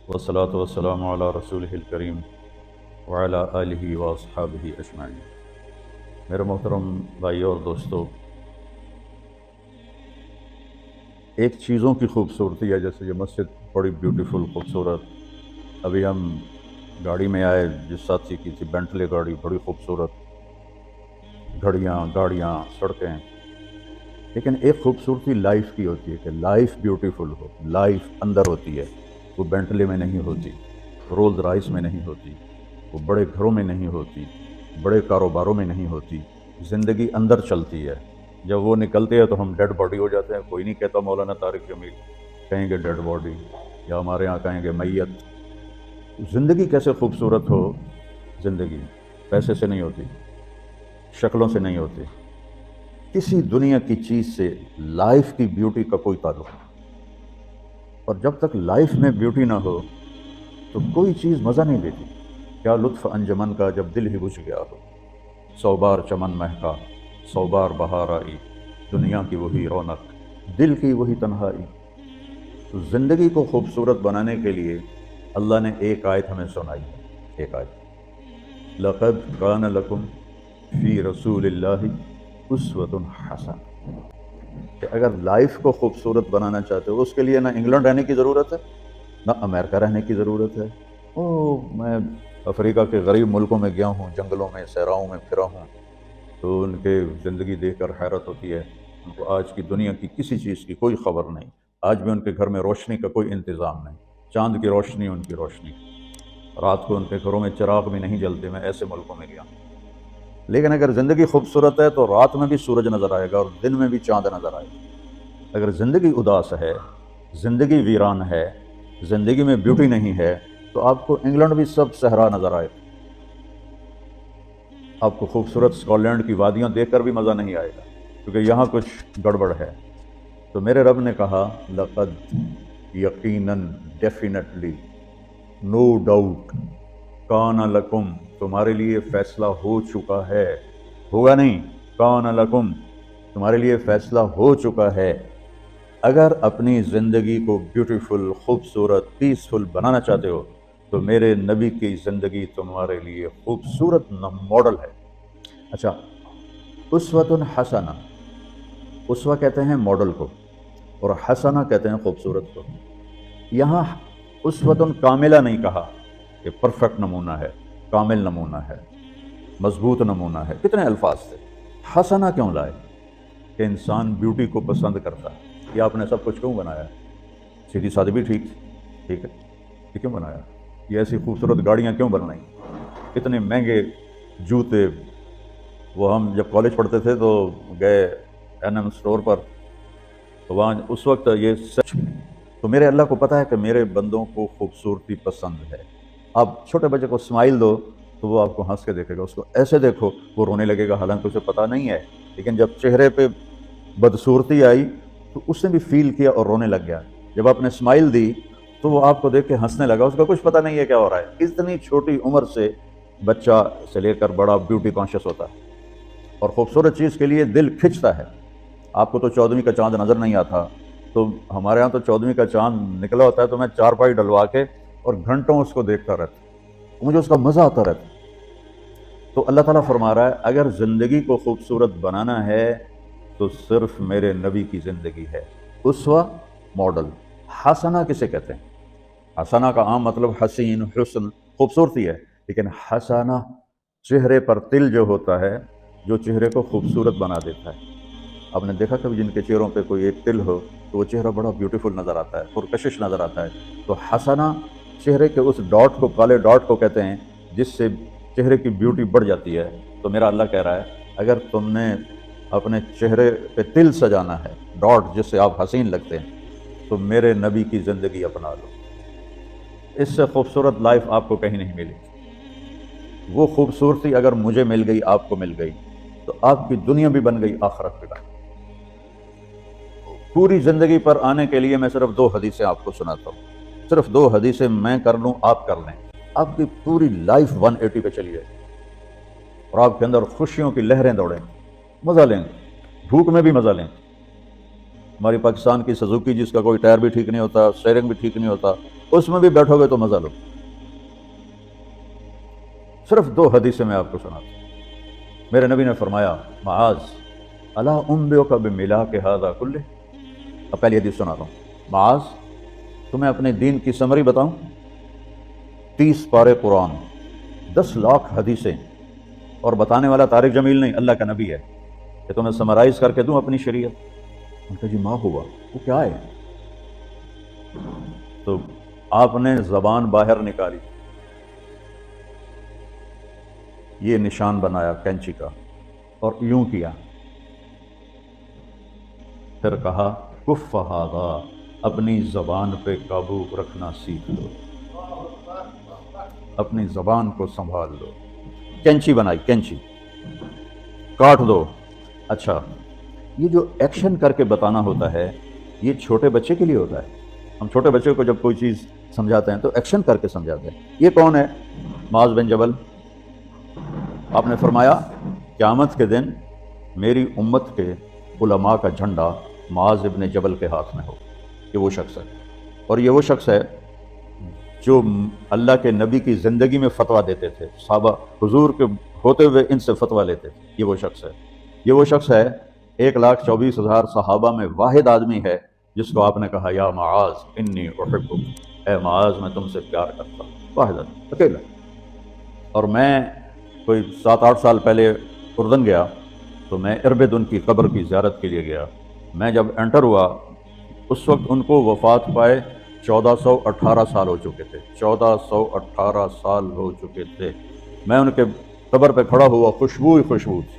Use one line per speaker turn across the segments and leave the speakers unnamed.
والصلاة والسلام علی رسولہ الکریم وعلی آلہ واصحابہ اجمعین۔ میرے محترم بھائیوں اور دوستو، ایک چیزوں کی خوبصورتی ہے، جیسے یہ مسجد بڑی بیوٹیفل خوبصورت۔ ابھی ہم گاڑی میں آئے، جس ساتھی کی تھی بینٹلے گاڑی، بڑی خوبصورت گھڑیاں، گاڑیاں، سڑکیں۔ لیکن ایک خوبصورتی لائف کی ہوتی ہے کہ لائف بیوٹیفل ہو، لائف اندر ہوتی ہے، وہ بینٹلے میں نہیں ہوتی، رولز رائس میں نہیں ہوتی، وہ بڑے گھروں میں نہیں ہوتی، بڑے کاروباروں میں نہیں ہوتی۔ زندگی اندر چلتی ہے۔ جب وہ نکلتے ہیں تو ہم ڈیڈ باڈی ہو جاتے ہیں۔ کوئی نہیں کہتا مولانا طارق جمیل، کہیں گے ڈیڈ باڈی، یا ہمارے ہاں کہیں گے میت۔ زندگی کیسے خوبصورت ہو؟ زندگی پیسے سے نہیں ہوتی، شکلوں سے نہیں ہوتی، کسی دنیا کی چیز سے لائف کی بیوٹی کا کوئی تعلق نہیں۔ اور جب تک لائف میں بیوٹی نہ ہو تو کوئی چیز مزہ نہیں دیتی۔ کیا لطف انجمن کا جب دل ہی بجھ گیا ہو، 100 بار چمن مہکا، 100 بار بہار آئی، دنیا کی وہی رونق، دل کی وہی تنہائی۔ تو زندگی کو خوبصورت بنانے کے لیے اللہ نے ایک آیت ہمیں سنائی ہے، ایک آیت، لَقَدْ كَانَ لَكُمْ فِي رَسُولِ اللَّهِ أُسْوَةٌ حَسَنَةٌ، کہ اگر لائف کو خوبصورت بنانا چاہتے ہو، اس کے لیے نہ انگلینڈ رہنے کی ضرورت ہے، نہ امریکہ رہنے کی ضرورت ہے۔ میں افریقہ کے غریب ملکوں میں گیا ہوں، جنگلوں میں، صحراؤں میں پھرا ہوں، تو ان کے زندگی دیکھ کر حیرت ہوتی ہے۔ ان کو آج کی دنیا کی کسی چیز کی کوئی خبر نہیں۔ آج بھی ان کے گھر میں روشنی کا کوئی انتظام نہیں، چاند کی روشنی ان کی روشنی، رات کو ان کے گھروں میں چراغ بھی نہیں جلتے۔ میں ایسے ملکوں میں گیا ہوں۔ لیکن اگر زندگی خوبصورت ہے تو رات میں بھی سورج نظر آئے گا اور دن میں بھی چاند نظر آئے گا۔ اگر زندگی اداس ہے، زندگی ویران ہے، زندگی میں بیوٹی نہیں ہے، تو آپ کو انگلینڈ بھی سب صحرا نظر آئے گا، آپ کو خوبصورت اسکاٹ لینڈ کی وادیاں دیکھ کر بھی مزہ نہیں آئے گا، کیونکہ یہاں کچھ گڑبڑ ہے۔ تو میرے رب نے کہا، لقد، یقیناً، ڈیفینیٹلی، نو ڈاؤٹ، کان لکم، تمہارے لیے فیصلہ ہو چکا ہے، ہوگا نہیں، کان لکم، تمہارے لیے فیصلہ ہو چکا ہے۔ اگر اپنی زندگی کو بیوٹیفل، خوبصورت، پیسفل بنانا چاہتے ہو تو میرے نبی کی زندگی تمہارے لیے خوبصورت ماڈل ہے۔ اچھا، اسوۃ حسنہ، اسوہ کہتے ہیں ماڈل کو، اور حسنہ کہتے ہیں خوبصورت کو۔ یہاں اسوۃ کاملہ نہیں کہا کہ پرفیکٹ نمونہ ہے، کامل نمونہ ہے، مضبوط نمونہ ہے، کتنے الفاظ تھے۔ حسنہ کیوں لائے؟ کہ انسان بیوٹی کو پسند کرتا ہے۔ یہ آپ نے سب کچھ کیوں بنایا؟ سیدھی سادی بھی ٹھیک ہے، یہ کیوں بنایا؟ یہ ایسی خوبصورت گاڑیاں کیوں بنائیں؟ اتنے مہنگے جوتے۔ وہ ہم جب کالج پڑھتے تھے تو گئے این ایم اسٹور پر، تو وہاں اس وقت یہ سچ، تو میرے اللہ کو پتہ ہے کہ میرے بندوں کو خوبصورتی پسند ہے۔ آپ چھوٹے بچے کو اسمائل دو تو وہ آپ کو ہنس کے دیکھے گا، اس کو ایسے دیکھو وہ رونے لگے گا، حالانکہ اسے پتہ نہیں ہے، لیکن جب چہرے پہ بدصورتی آئی تو اس نے بھی فیل کیا اور رونے لگ گیا۔ جب آپ نے اسمائل دی تو وہ آپ کو دیکھ کے ہنسنے لگا، اس کا کچھ پتہ نہیں ہے کیا ہو رہا ہے۔ اتنی چھوٹی عمر سے بچہ سے لے کر بڑا بیوٹی کانشیس ہوتا ہے، اور خوبصورت چیز کے لیے دل کھنچتا ہے۔ آپ کو تو 14ویں کا چاند نظر نہیں آتا، تو ہمارے ہاں تو 14ویں کا چاند نکلا ہوتا ہے تو میں چارپائی ڈلوا کے اور گھنٹوں اس کو دیکھتا رہتا، مجھے اس کا مزہ آتا رہتا۔ تو اللہ تعالیٰ فرما رہا ہے، اگر زندگی کو خوبصورت بنانا ہے تو صرف میرے نبی کی زندگی ہے، اسوہ، ماڈل۔ حسنہ کسے کہتے ہیں؟ حسنہ کا عام مطلب حسین، حسن، خوبصورتی ہے، لیکن حسنہ چہرے پر تل جو ہوتا ہے، جو چہرے کو خوبصورت بنا دیتا ہے۔ آپ نے دیکھا کبھی جن کے چہروں پہ کوئی ایک تل ہو تو وہ چہرہ بڑا بیوٹیفل نظر آتا ہے، پرکشش نظر آتا ہے۔ تو حسنہ چہرے کے اس ڈاٹ کو، کالے ڈاٹ کو کہتے ہیں جس سے چہرے کی بیوٹی بڑھ جاتی ہے۔ تو میرا اللہ کہہ رہا ہے، اگر تم نے اپنے چہرے پہ تل سجانا ہے، ڈاٹ جس سے آپ حسین لگتے ہیں، تو میرے نبی کی زندگی اپنا لو۔ اس سے خوبصورت لائف آپ کو کہیں نہیں ملے گی۔ وہ خوبصورتی اگر مجھے مل گئی، آپ کو مل گئی، تو آپ کی دنیا بھی بن گئی، آخرت بھی بن گئی۔ پوری زندگی پر آنے کے لیے میں صرف 2 حدیثیں آپ کو سناتا ہوں، صرف 2 حدیثیں میں کر لوں، آپ کر لیں، آپ کی پوری لائف 180 پہ چلی جائے، اور آپ کے اندر خوشیوں کی لہریں دوڑیں، مزہ لیں، بھوک میں بھی مزہ لیں۔ ہماری پاکستان کی سزوکی جس کا کوئی ٹائر بھی ٹھیک نہیں ہوتا، اسٹیئرنگ بھی ٹھیک نہیں ہوتا، اس میں بھی بیٹھو گے تو مزہ لو۔ صرف 2 حدیثیں میں آپ کو سناتا ہوں۔ میرے نبی نے فرمایا معاذ الا انبئک بملاک ھذا کلہ، اب پہلی حدیث سنا رہا ہوں۔ معاذ تمہیں اپنے دین کی سمری بتاؤں؟ 30 پارے قرآن، 10 لاکھ حدیثیں، اور بتانے والا طارق جمیل نہیں، اللہ کا نبی ہے، کہ تمہیں سمرائز کر کے دوں اپنی شریعت؟ ان کا جی ماں ہوا، وہ کیا ہے؟ تو آپ نے زبان باہر نکالی، یہ نشان بنایا کینچی کا اور یوں کیا، پھر کہا کف ھذا، اپنی زبان پہ قابو رکھنا سیکھ لو، اپنی زبان کو سنبھال لو۔ کینچی بنائی، کینچی کاٹ دو۔ اچھا، یہ جو ایکشن کر کے بتانا ہوتا ہے یہ چھوٹے بچے کے لیے ہوتا ہے۔ ہم چھوٹے بچے کو جب کوئی چیز سمجھاتے ہیں تو ایکشن کر کے سمجھاتے ہیں۔ یہ کون ہے؟ معاذ بن جبل۔ آپ نے فرمایا قیامت کے دن میری امت کے علماء کا جھنڈا معاذ بن جبل کے ہاتھ میں ہو۔ یہ وہ شخص ہے، اور یہ وہ شخص ہے جو اللہ کے نبی کی زندگی میں فتویٰ دیتے تھے، صحابہ حضور کے ہوتے ہوئے ان سے فتویٰ لیتے تھے۔ یہ وہ شخص ہے، یہ وہ شخص ہے 1,24,000 صحابہ میں واحد آدمی ہے جس کو آپ نے کہا یا معاذ انی احبک، اے معاذ میں تم سے پیار کرتا ہوں، واحد آدمی، اکیلا۔ اور میں کوئی 7-8 سال پہلے اردن گیا تو میں اربدن کی قبر کی زیارت کے لیے گیا۔ میں جب انٹر ہوا اس وقت ان کو وفات پائے 1418 سال ہو چکے تھے، 1418 سال ہو چکے تھے۔ میں ان کے قبر پہ کھڑا ہوا، خوشبو ہی خوشبو تھی،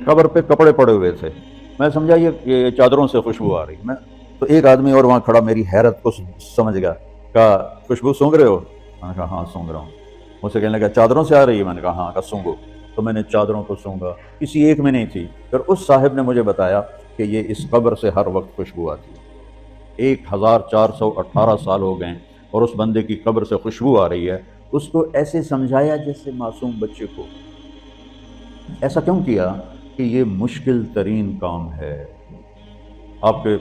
قبر پہ کپڑے پڑے ہوئے تھے، میں سمجھا یہ چادروں سے خوشبو آ رہی۔ میں تو ایک آدمی اور وہاں کھڑا میری حیرت کو سمجھ گیا، کہا خوشبو سونگ رہے ہو؟ میں نے کہا ہاں سونگ رہا ہوں۔ مجھ سے کہنے لگا چادروں سے آ رہی ہے؟ میں نے کہا ہاں۔ کہا سونگو۔ تو میں نے چادروں کو سونگا، کسی ایک میں نہیں تھی۔ پھر اس صاحب نے مجھے بتایا کہ یہ اس قبر سے ہر وقت خوشبو آتی ہے، 1418 سال ہو گئے اور اس بندے کی قبر سے خوشبو آ رہی ہے۔ اس کو ایسے سمجھایا جیسے معصوم بچے کو۔ ایسا کیوں کیا؟ کہ یہ مشکل ترین کام ہے۔ آپ کے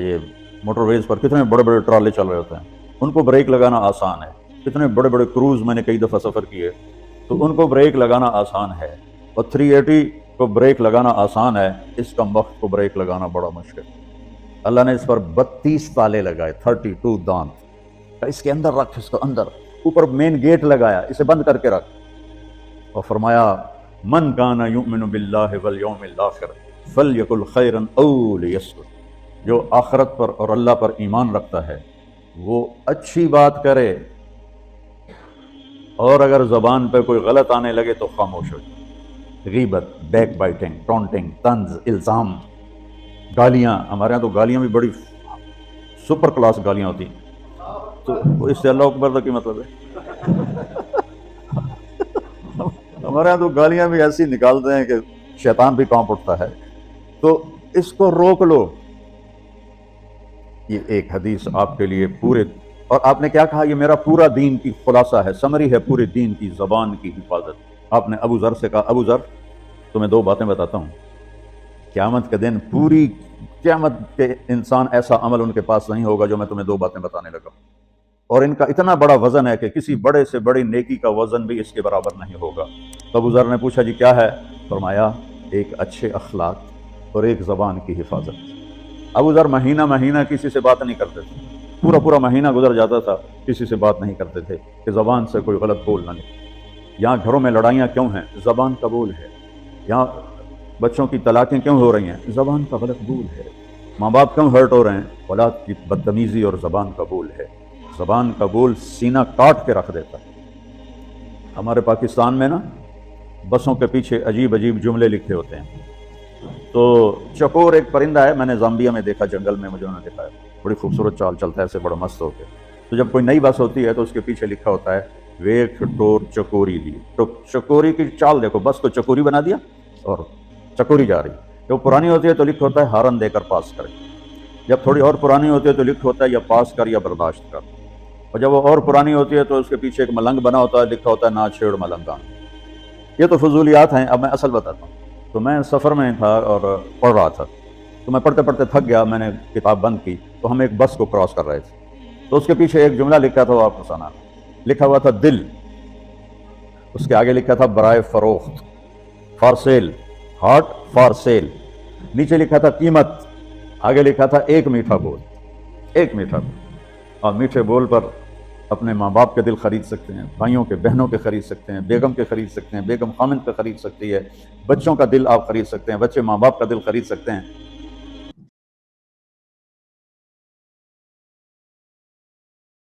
یہ موٹر ویز پر کتنے بڑے بڑے ٹرالے چل رہے ہوتے ہیں، ان کو بریک لگانا آسان ہے۔ کتنے بڑے بڑے کروز میں نے کئی دفعہ سفر کیے تو ان کو بریک لگانا آسان ہے، اور 380 کو بریک لگانا آسان ہے، اس کا وقت کو بریک لگانا بڑا مشکل۔ اللہ نے اس پر 32 تالے لگائے، 32 دانت، اس کے اندر رکھ، اس کو اندر، اوپر مین گیٹ لگایا، اسے بند کر کے رکھ، اور فرمایا من کان یؤمن باللہ والیوم الآخر فلیقل خیرا او لیسکت، جو آخرت پر اور اللہ پر ایمان رکھتا ہے وہ اچھی بات کرے، اور اگر زبان پہ کوئی غلط آنے لگے تو خاموش ہو جائے۔ غیبت، بیک بائٹنگ، ٹونٹنگ، طنز، الزام، گالیاں، ہمارے ہاں تو گالیاں بھی بڑی سپر کلاس گالیاں ہوتی ہیں، تو اس سے اللہ اکبر کا کیا مطلب ہے؟ ہمارے ہاں تو گالیاں بھی ایسی نکالتے ہیں کہ شیطان بھی کانپ اٹھتا ہے۔ تو اس کو روک لو۔ یہ ایک حدیث آپ کے لیے پورے، اور آپ نے کیا کہا؟ یہ میرا پورا دین کی خلاصہ ہے، سمری ہے پورے دین کی، زبان کی حفاظت۔ آپ نے ابو ذر سے کہا ابو ذر تمہیں 2 باتیں بتاتا ہوں، قیامت کے دن پوری قیامت کے انسان ایسا عمل ان کے پاس نہیں ہوگا جو میں تمہیں 2 باتیں بتانے لگا، اور ان کا اتنا بڑا وزن ہے کہ کسی بڑے سے بڑی نیکی کا وزن بھی اس کے برابر نہیں ہوگا۔ تو ابو ذر نے پوچھا جی کیا ہے؟ فرمایا ایک اچھے اخلاق اور ایک زبان کی حفاظت۔ ابو ذر مہینہ مہینہ کسی سے بات نہیں کرتے تھے، پورا مہینہ گزر جاتا تھا کسی سے بات نہیں کرتے تھے کہ زبان سے کوئی غلط بول نہ نکلے۔ یہاں گھروں میں لڑائیاں کیوں ہیں؟ زبان کا بول ہے۔ یہاں بچوں کی طلاقیں کیوں ہو رہی ہیں؟ زبان کا غلط بول ہے۔ ماں باپ کیوں ہرٹ ہو رہے ہیں؟ اولاد کی بدتمیزی اور زبان کا بول ہے۔ زبان کا بول سینہ کاٹ کے رکھ دیتا ہے۔ ہمارے پاکستان میں نا بسوں کے پیچھے عجیب عجیب جملے لکھے ہوتے ہیں۔ تو چکور ایک پرندہ ہے، میں نے زامبیا میں دیکھا، جنگل میں مجھے انہوں نے دکھایا، بڑی خوبصورت چال چلتا ہے ایسے بڑا مست ہو کے۔ تو جب کوئی نئی بس ہوتی ہے تو اس کے پیچھے لکھا ہوتا ہے ویک ٹور چکوری دی، تو چکوری کی چال دیکھو، بس کو چکوری بنا دیا اور چکوری جا رہی۔ جب پرانی ہوتی ہے تو لکھا ہوتا ہے ہارن دے کر پاس کرے، جب تھوڑی اور پرانی ہوتی ہے تو لکھا ہوتا ہے یا پاس کر یا برداشت کر، اور جب وہ اور پرانی ہوتی ہے تو اس کے پیچھے ایک ملنگ بنا ہوتا ہے، لکھا ہوتا ہے نہ چھیڑ ملنگان۔ یہ تو فضولیات ہیں، اب میں اصل بتاتا ہوں۔ تو میں سفر میں تھا اور پڑھ رہا تھا، تو میں پڑھتے پڑھتے تھک گیا، میں نے کتاب بند کی، تو ہم ایک بس کو کراس کر رہے تھے، تو اس کے پیچھے ایک جملہ لکھا تھا، وہ آپ کو سنا، لکھا ہوا تھا دل، اس کے آگے لکھا تھا برائے فروخت، for sale, heart for sale, نیچے لکھا تھا قیمت، آگے لکھا تھا ایک میٹھا بول، ایک میٹھا بول۔ اور میٹھے بول پر اپنے ماں باپ کے دل خرید سکتے ہیں، بھائیوں کے بہنوں کے خرید سکتے ہیں، بیگم کے خرید سکتے ہیں، بیگم خامند کا خرید سکتی ہے، بچوں کا دل آپ خرید سکتے ہیں، بچے ماں باپ کا دل خرید سکتے ہیں،